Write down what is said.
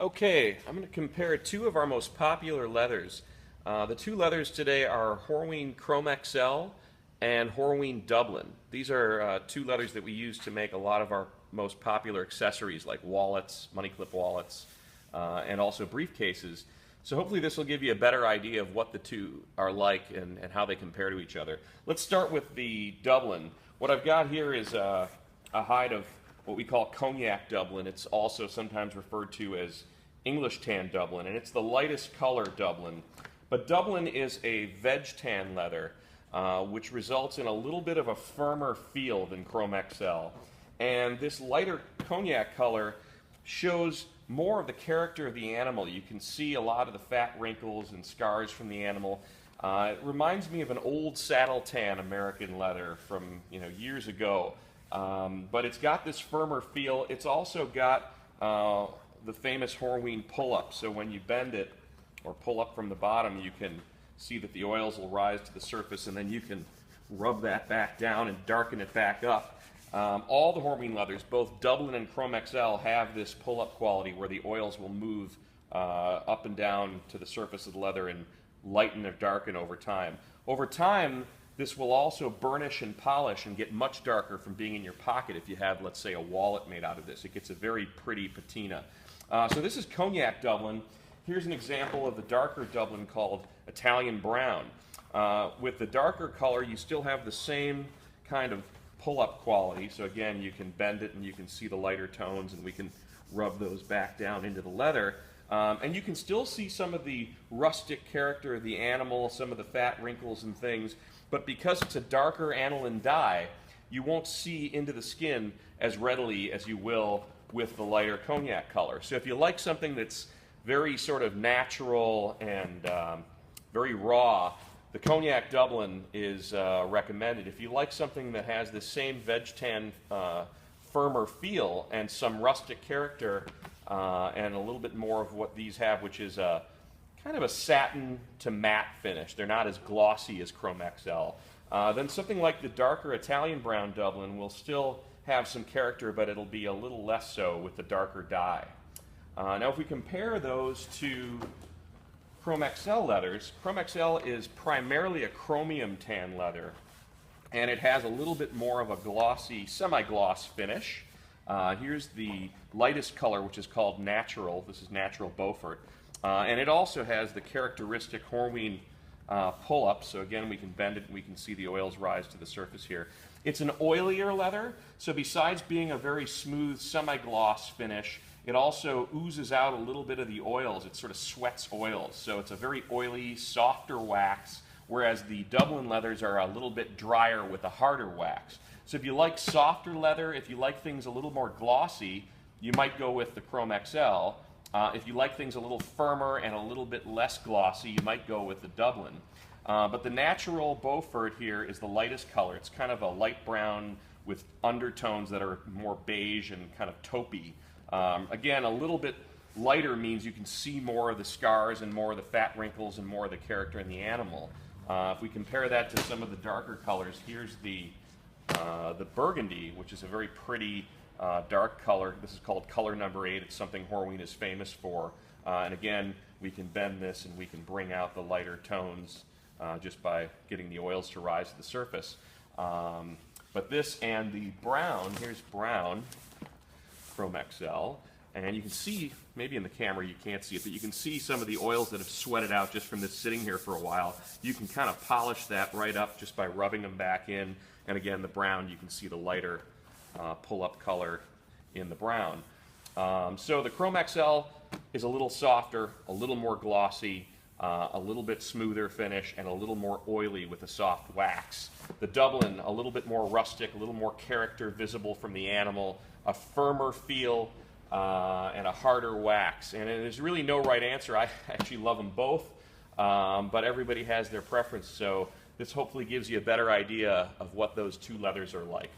Okay, I'm going to compare two of our most popular leathers. The two leathers today are Horween Chrome XL and Horween Dublin. These are two leathers that we use to make a lot of our most popular accessories like wallets, money clip wallets, and also briefcases. So hopefully this will give you a better idea of what the two are like and how they compare to each other. Let's start with the Dublin. What I've got here is a hide of what we call Cognac Dublin. It's also sometimes referred to as English tan Dublin, and it's the lightest color Dublin. But Dublin is a veg tan leather, which results in a little bit of a firmer feel than Chrome XL. And this lighter cognac color shows more of the character of the animal. You can see a lot of the fat wrinkles and scars from the animal. It reminds me of an old saddle tan American leather from years ago. But it's got this firmer feel. It's also got the famous Horween pull-up. So when you bend it or pull up from the bottom, you can see that the oils will rise to the surface, and then you can rub that back down and darken it back up. All the Horween leathers, both Dublin and Chrome XL, have this pull-up quality where the oils will move up and down to the surface of the leather and lighten or darken over time. Over time, this will also burnish and polish and get much darker from being in your pocket if you have, let's say, a wallet made out of this. It gets a very pretty patina. So this is Cognac Dublin. Here's an example of the darker Dublin called Italian Brown. With the darker color, you still have the same kind of pull-up quality. So again, you can bend it and you can see the lighter tones, and we can rub those back down into the leather. And you can still see some of the rustic character of the animal, some of the fat wrinkles and things, but because it's a darker aniline dye, you won't see into the skin as readily as you will with the lighter cognac color. So if you like something that's very sort of natural and very raw, the Cognac Dublin is recommended. If you like something that has the same veg tan firmer feel and some rustic character and a little bit more of what these have, which is kind of a satin to matte finish. They're not as glossy as Chrome XL. Then something like the darker Italian Brown Dublin will still have some character, but it'll be a little less so with the darker dye. Now if we compare those to Chrome XL leathers, Chrome XL is primarily a chromium tan leather, and it has a little bit more of a glossy, semi-gloss finish. Here's the lightest color, which is called Natural. This is Natural Beaufort. And it also has the characteristic Horween pull-up. So again, we can bend it and we can see the oils rise to the surface here. It's an oilier leather, so besides being a very smooth semi-gloss finish, it also oozes out a little bit of the oils. It sort of sweats oils. So it's a very oily, softer wax, whereas the Dublin leathers are a little bit drier with a harder wax. So if you like softer leather, if you like things a little more glossy, you might go with the Chrome XL. If you like things a little firmer and a little bit less glossy, you might go with the Dublin. But the Natural Beaufort here is the lightest color. It's kind of a light brown with undertones that are more beige and kind of taupey. Again, a little bit lighter means you can see more of the scars and more of the fat wrinkles and more of the character in the animal. If we compare that to some of the darker colors, here's the burgundy, which is a very pretty dark color. This is called color number 8. It's something Horween is famous for. And again, we can bend this and we can bring out the lighter tones just by getting the oils to rise to the surface. But this and the brown, here's brown, Chrome XL, and you can see, maybe in the camera you can't see it, but you can see some of the oils that have sweated out just from this sitting here for a while. You can kind of polish that right up just by rubbing them back in. And again, the brown, you can see the lighter pull-up color in the brown. So the Chrome XL is a little softer, a little more glossy, a little bit smoother finish, and a little more oily with a soft wax. The Dublin, a little bit more rustic, a little more character visible from the animal, a firmer feel, and a harder wax. And there's really no right answer. I actually love them both, but everybody has their preference. So this hopefully gives you a better idea of what those two leathers are like.